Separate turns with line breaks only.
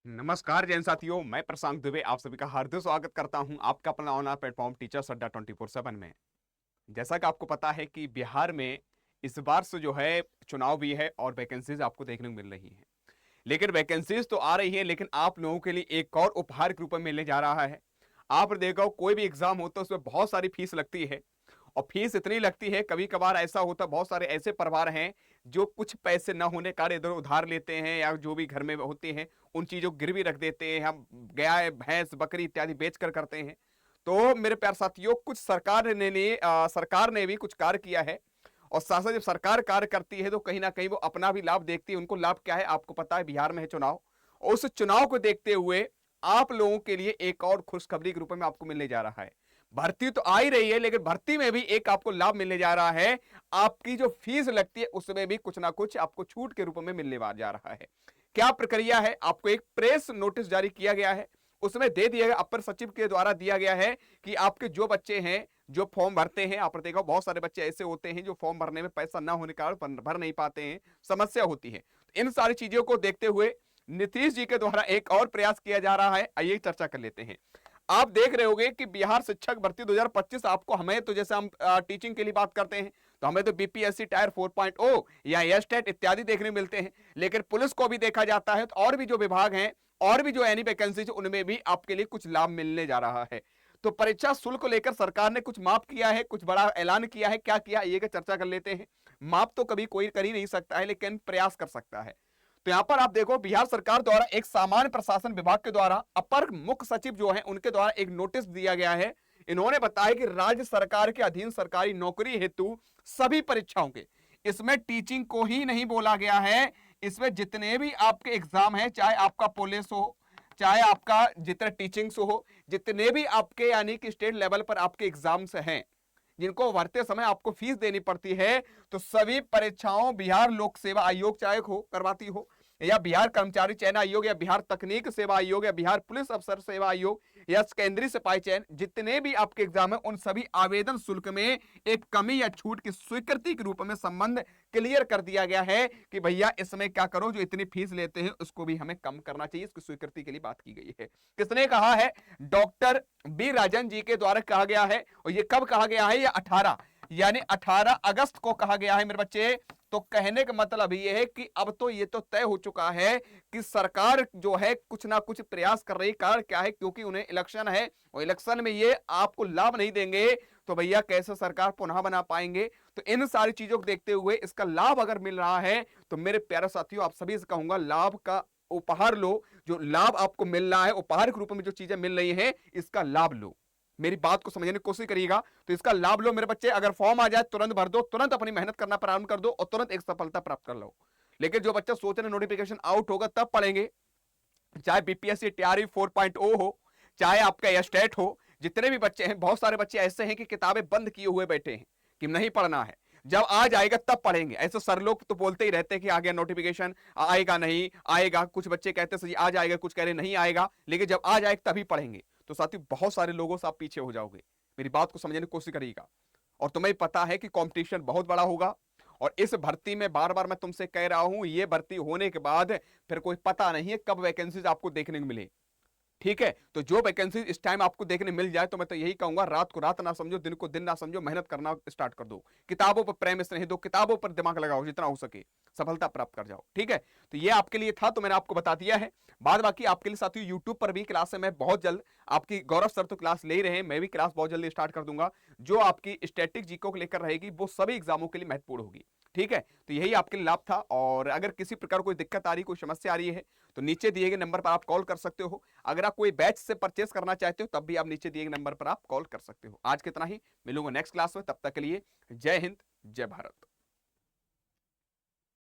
नमस्कार जैन साथियों, मैं प्रशांत दुबे आप सभी का हार्दिक स्वागत करता हूं आपका अपना ऑनलाइन प्लेटफॉर्म टीचर्स अड्डा 24/7 में। जैसा कि आपको पता है कि बिहार में इस बार से जो है चुनाव भी है और वैकेंसीज आपको देखने को मिल रही हैं। लेकिन वैकेंसीज तो आ रही हैं, लेकिन आप लोगों के लिए एक और उपहार के रूप में मिलने जा रहा है। आप देखो, कोई भी एग्जाम होता है उसमें बहुत सारी फीस लगती है और फीस इतनी लगती है, कभी कभार ऐसा होता, बहुत सारे ऐसे परिवार हैं जो कुछ पैसे न होने कारण इधर उधार लेते हैं या जो भी घर में होते हैं उन चीजों को गिरवी रख देते हैं। हम गाय भैंस बकरी इत्यादि बेच कर करते हैं। तो मेरे प्यार साथियों, कुछ सरकार ने भी कुछ कार्य किया है और साथ साथ जब सरकार कार्य करती है तो कहीं ना कहीं वो अपना भी लाभ देखती है। उनको लाभ क्या है आपको पता है, बिहार में है चुनाव और उस चुनाव को देखते हुए आप लोगों के लिए एक और खुशखबरी के रूप में आपको मिलने जा रहा है। भर्ती तो आ ही रही है, लेकिन भर्ती में भी एक आपको लाभ मिलने जा रहा है। आपकी जो फीस लगती है उसमें भी कुछ ना कुछ आपको छूट के रूप में मिलने जा रहा है। क्या प्रक्रिया है, आपको एक प्रेस नोटिस जारी किया गया है, उसमें दे दिया गया, अपर सचिव के द्वारा दिया गया है कि आपके जो बच्चे हैं जो फॉर्म भरते हैं, आप देखो बहुत सारे बच्चे ऐसे होते हैं जो फॉर्म भरने में पैसा ना होने के कारण भर नहीं पाते हैं, समस्या होती है। इन सारी चीजों को देखते हुए नीतीश जी के द्वारा एक और प्रयास किया जा रहा है। आइए चर्चा कर लेते हैं। आप देख रहे होंगे कि बिहार शिक्षक भर्ती 2025 आपको, हमें तो जैसे हम टीचिंग के लिए बात करते हैं तो हमें तो बीपीएससी टायर 4.0 या एस्टेट इत्यादि देखने मिलते हैं, लेकिन पुलिस को भी देखा जाता है तो और भी जो विभाग हैं और भी जो एनी वैकेंसी उनमें भी आपके लिए कुछ लाभ मिलने जा रहा है। तो परीक्षा शुल्क को लेकर सरकार ने कुछ माफ किया है, कुछ बड़ा ऐलान किया है। क्या किया ये चर्चा कर लेते हैं। माफ तो कभी कोई कर ही नहीं सकता है, लेकिन प्रयास कर सकता है। तो यहां पर आप देखो, बिहार सरकार द्वारा एक सामान्य प्रशासन विभाग के द्वारा अपर मुख्य सचिव जो है उनके द्वारा एक नोटिस दिया गया है। इन्होंने बताया कि राज्य सरकार के अधीन सरकारी नौकरी हेतु सभी परीक्षाओं के, इसमें टीचिंग को ही नहीं बोला गया है, इसमें जितने भी आपके एग्जाम है, चाहे आपका पुलिस हो, चाहे आपका जितने टीचिंग हो, जितने भी आपके यानी कि स्टेट लेवल पर आपके एग्जाम्स हैं जिनको भरते समय आपको फीस देनी पड़ती है, तो सभी परीक्षाओं बिहार लोक सेवा आयोग चाहे हो करवाती हो या बिहार कर्मचारी चयन आयोग या बिहार तकनीक सेवा आयोग या बिहार पुलिस अफसर सेवा आयोग या केंद्रीय सिपाही चयन, जितने भी आपके एग्जाम है उन सभी आवेदन शुल्क में एक कमी या छूट की स्वीकृति के रूप में संबंध क्लियर कर दिया गया है कि भैया इसमें क्या करो, जो इतनी फीस लेते हैं उसको भी हमें कम करना चाहिए। इसकी स्वीकृति के लिए बात की गई है। किसने कहा है? डॉक्टर बी राजन जी के द्वारा कहा गया है। और ये कब कहा गया है? ये 18 यानी 18 अगस्त को कहा गया है मेरे बच्चे। तो कहने का मतलब ये है कि अब तो ये तो तय हो चुका है कि सरकार जो है कुछ ना कुछ प्रयास कर रही है। कारण क्या है? क्योंकि उन्हें इलेक्शन है और इलेक्शन में ये आपको लाभ नहीं देंगे तो भैया कैसे सरकार पुनः बना पाएंगे। तो इन सारी चीजों को देखते हुए इसका लाभ अगर मिल रहा है तो मेरे प्यारे साथियों, आप सभी से कहूंगा लाभ का उपहार लो। जो लाभ आपको मिल रहा है, उपहार के रूप में जो चीजें मिल रही हैं, इसका लाभ लो। मेरी बात को समझने की कोशिश करिएगा। तो इसका लाभ लो मेरे बच्चे। अगर फॉर्म आ जाए तुरंत भर दो, तुरंत अपनी मेहनत करना प्रारंभ कर दो और तुरंत एक सफलता प्राप्त कर लो। लेकिन जो बच्चा सोच रहे नोटिफिकेशन आउट होगा तब पढ़ेंगे, चाहे बीपीएससी टीआरई 4.0 हो, चाहे आपका एस्टेट हो, जितने भी बच्चे हैं, बहुत सारे बच्चे ऐसे हैं कि किताबें बंद किए हुए बैठे हैं कि नहीं पढ़ना है, जब आ जाएगा तब पढ़ेंगे। ऐसे सर लोग तो बोलते ही रहते हैं कि आ गया नोटिफिकेशन, आएगा नहीं आएगा। कुछ बच्चे कहते हैं आ जाएगा, कुछ कह रहे नहीं आएगा, लेकिन जब आ जाएगा तभी पढ़ेंगे। तो साथियों, बहुत सारे लोगों से आप पीछे हो जाओगे। मेरी बात को समझने की कोशिश करिएगा। और तुम्हें पता है कि कंपटीशन बहुत बड़ा होगा और इस भर्ती में बार बार मैं तुमसे कह रहा हूं, ये भर्ती होने के बाद फिर कोई पता नहीं है कब वैकेंसीज आपको देखने को मिले। ठीक है, तो जो वैकेंसी इस टाइम आपको देखने मिल जाए तो मैं तो यही कहूंगा, रात को रात ना समझो, दिन को दिन ना समझो, मेहनत करना स्टार्ट कर दो। किताबों पर प्रेम स्नेह दो, किताबों पर दिमाग लगाओ, जितना हो सके सफलता प्राप्त कर जाओ। ठीक है, तो ये आपके लिए था, तो मैंने आपको बता दिया है। बाद बाकी आपके लिए साथियों यूट्यूब पर भी क्लास है, मैं बहुत जल्द आपकी, गौरव सर तो क्लास ले ही रहे हैं, मैं भी क्लास बहुत जल्दी स्टार्ट कर दूंगा। जो आपकी स्टैटिक जीको को लेकर रहेगी वो सभी एग्जामों के लिए महत्वपूर्ण होगी। ठीक है, तो यही आपके लिए लाभ था। और अगर किसी प्रकार कोई दिक्कत आ रही, कोई समस्या आ रही है तो नीचे दिए गए नंबर पर आप कॉल कर सकते हो। अगर आप कोई बैच से परचेस करना चाहते हो तब भी आप नीचे दिए गए नंबर पर आप कॉल कर सकते हो। आज कितना ही, मिलूंगा नेक्स्ट क्लास में, तब तक के लिए जय हिंद जय भारत।